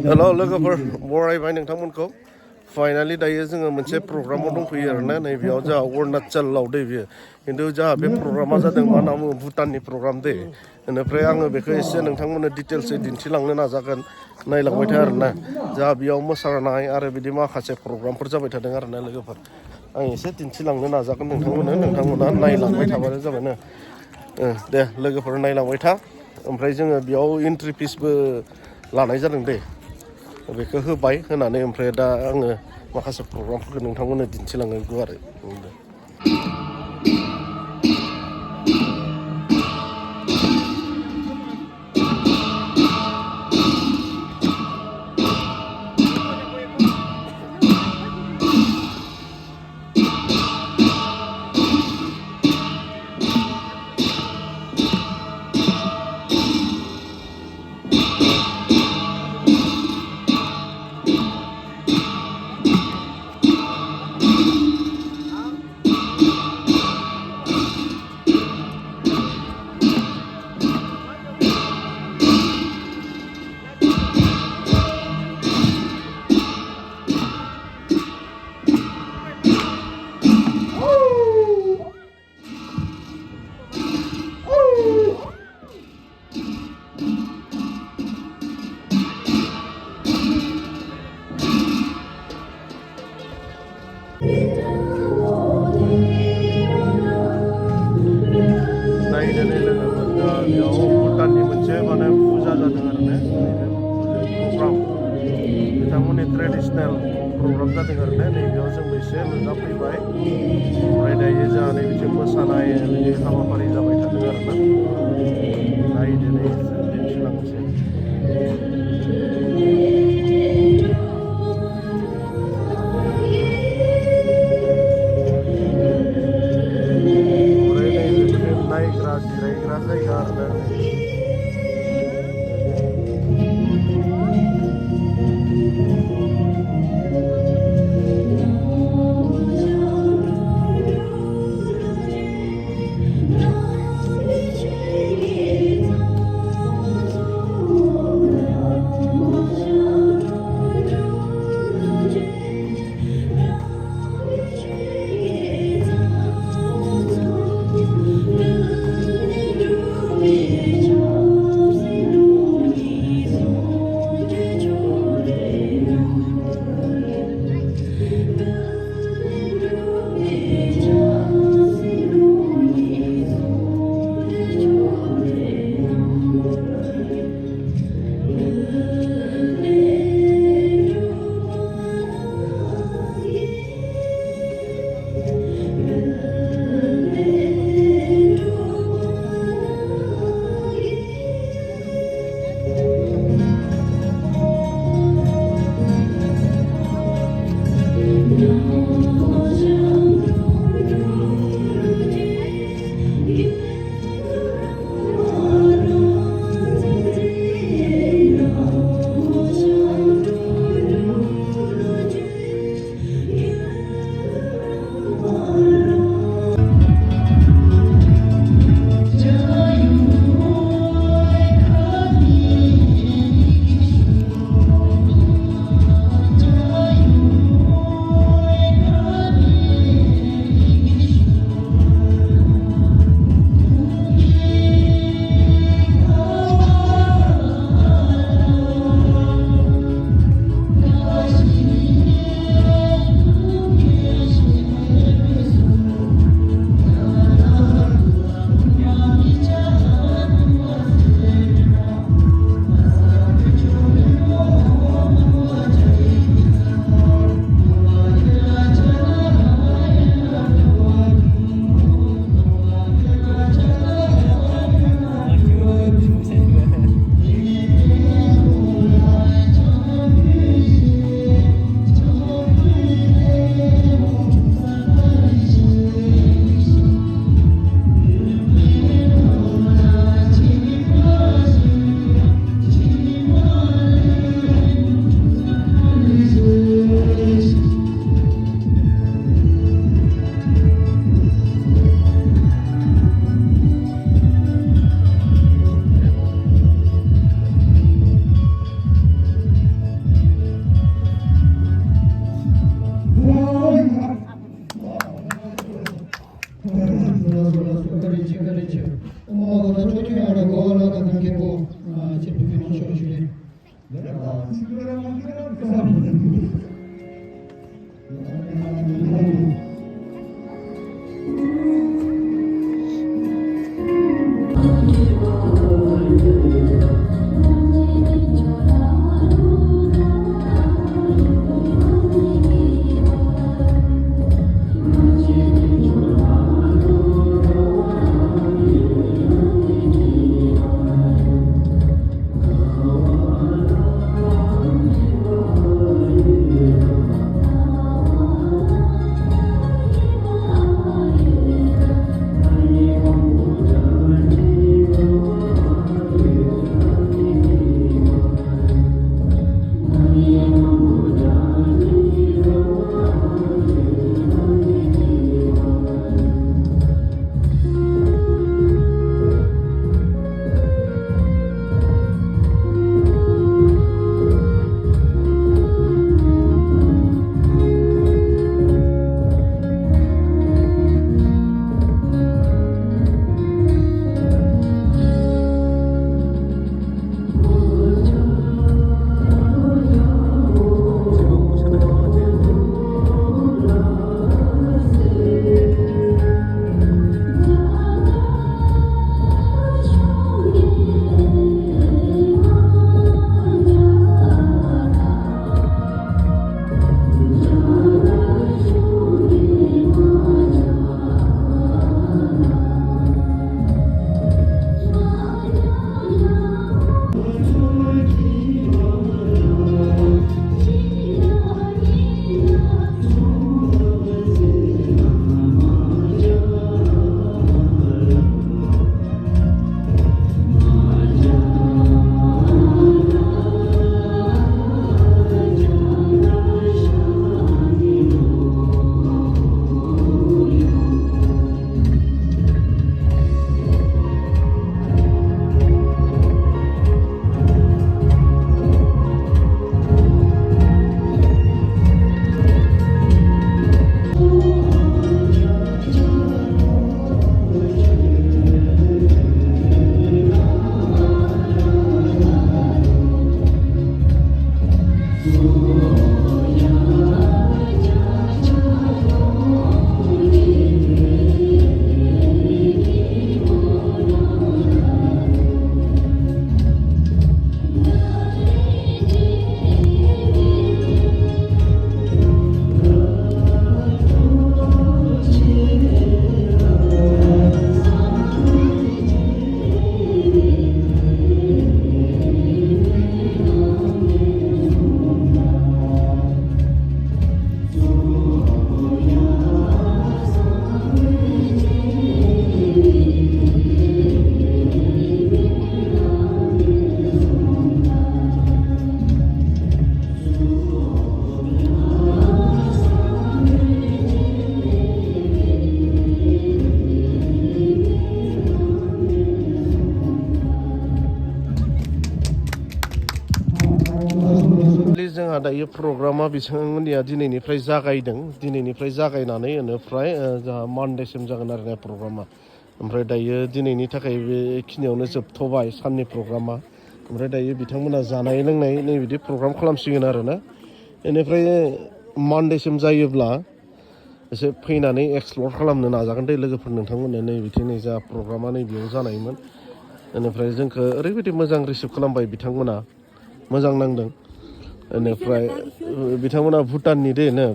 हेल' लोगोफोर बरायबाय नोंथांमोनखौ फाइनालि दायो जोङो मोनसे प्रग्रामाव दंफैयो आरोना नैबेयाव जोंहा अरुणाचलाव दै बेयो खिन्थु जोंहा बे प्रग्रामा जादों मा होनना बुङो भुटाननि प्रग्राम दै बेनिफ्राय आङो बेखौ एसे नोंथांमोननो डिटेल्सै दिन्थिलांनो नाजागोन नायलांबाय था आरोना जोंहा बेयाव मोसानाय आरो बिदि माखासे प्रग्रामफोर जाबाय थादों आरोना लोगोफोर आं एसे दिन्थिलांनो नाजागोन नोंथांमोना नायलांबाय थाबानो जाबायना दे लोगोफोर नायलांबाय था ओमफ्राय जोङो बेयाव एन्ट्रि फिसबो लानाय जादों दै बेखौ होबाय होनानै ओमफ्राय दा आङो माखासे प्रग्रामफोरखौ नोंथांमोननो दिन्थिलाङो गुवारै नायनानै लोगोफोर बेयाव भुटाननि मोनसे माने फुजा जादों आरो ना प्रग्राम बिथांमोननि ट्रेडिसनेल प्रग्राम जादों आरो ना नैबेयाव जोंबो एसे नुजाफैबाय ओमफ्राय दायो जोंहा नैबिथिं मोसानाय बिदि हाबाफारि जाबाय थादों आरो ना नायनानै दिन्थिलांनोसै नायग्रा जिरायग्रा जायगा आरोना जोंहा दायो प्रग्रामा बिथांमोननिया दिनैनिफ्राय जागायदों दिनैनिफ्राय जागायनानै बेनिफ्राय जोंहा मानडेसिम जागोन आरो प्रग्रामा ओमफ्राय दायो दिनैनि थाखाय बेखिनियावनो जोबथ'बाय साननि प्रग्रामा ओमफ्राय दायो बिथांमोना जानाय लोंनाय नै बिदि प्रग्राम खालामसिगोन आरोना बेनिफ्राय मानडेसिम जायोब्ला एसे फैनानै एक्सप्लर खालामनो नाजागोन दे लोगोफोर नोंथांमोननो नै बिदि नै जा प्रग्रामा नै बेयाव जानायमोन बेनिफ्राय जोंखौ ओरैबायदि मोजां रिसिभ खालामबाय बिथांमोना मोजां नांदों बेनिफ्राय बिथांमोना भुटाननि नो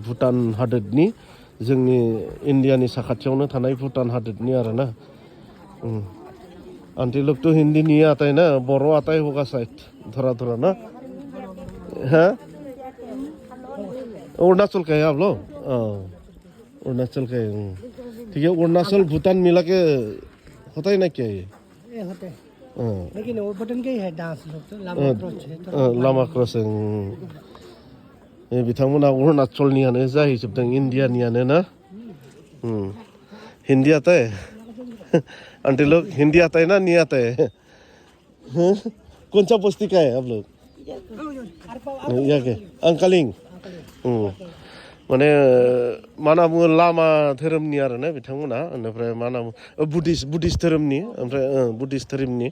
भुटान हादोरनि जोंनि इन्डियानि साखाथियावनो थानाय भुटान हादोरनि आरोना आंटी लोग तो हिंदी नहीं आता है ना बोरो आता है होगा शायद थोड़ा थोड़ा ना हाँ अरुणाचल का है आप लोग अरुणाचल का है ठीक है अरुणाचल भूटान मिला के होता है ना क्या ये होते हैं लेकिन वो बटन के ही है डांस लोग तो लामा क्रसिंग ये बिथांमोना अरुणाचलनियानो जाहैजोबदों इन्डियानियानो ना हिंदी आता है आंटी लोग हिंदी आता है ना नहीं आता है कौन सा बस्ती का है आप लोग याके अंकलिंग माने मा होनना बुङो लामा धोरोमनि आरोना बिथांमोना बेनिफ्राय मा होनना बुङो बुद्धिस्ट धोरोमनि ओमफ्राय बुद्धिस्ट धोरोमनि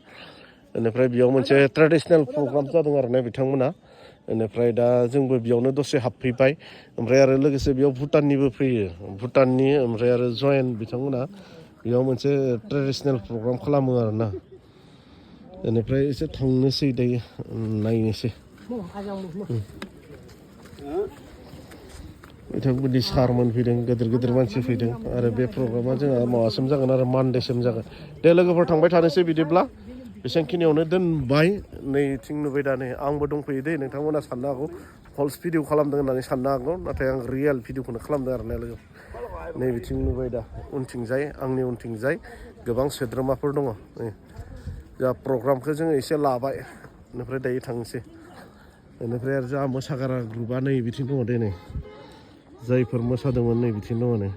बेनिफ्राय बेयाव मोनसे ट्रेडिसनेल प्रग्राम जादों आरो ना बिथांमोना बेनिफ्राय दा जोंबो बेयावनो दसे हाबफैबाय ओमफ्राय आरो लोगोसे बेयाव भुटाननिबो फैयो भुटाननि ओमफ्राय आरो जयेन बिथांमोना बेयाव मोनसे ट्रेडिसनेल प्रग्राम खालामो आरोना बेनिफ्राय एसे थांनोसै दायो नायनोसै बिथांमोननि सारमोन फैदों गिदिर मानसि फैदों आरो बे प्रग्रामा जोंहा माबासिम जागोन आरो मानडेसिम जागोन दे लोगोफोर थांबाय थानोसै बिदिब्ला बेसेबांखिनियावनो दोनबाय नैथिं नुबाय दा नै आंबो दंफैयो दे नोंथांमोना साननो हागौ फल्स भिडिअ खालामदों होननानै साननो हागौ नाथाय आं रियेल भिडिअखौनो खालामदों आरो ना लोगो नै बिथिं नुबाय दा उनथिंजाय आंनि उनथिंजाय गोबां सोद्रोमाफोर दङ नै जा प्रग्रामखौ जोङो एसे लाबाय बेनिफ्राय दायो थांनोसै बेनिफ्राय आरो जोंहा मोसाग्रा ग्रुपआ नै बिथिं दङ दे नै जायफोर मोसादोंमोन नै बिथिं दङ नै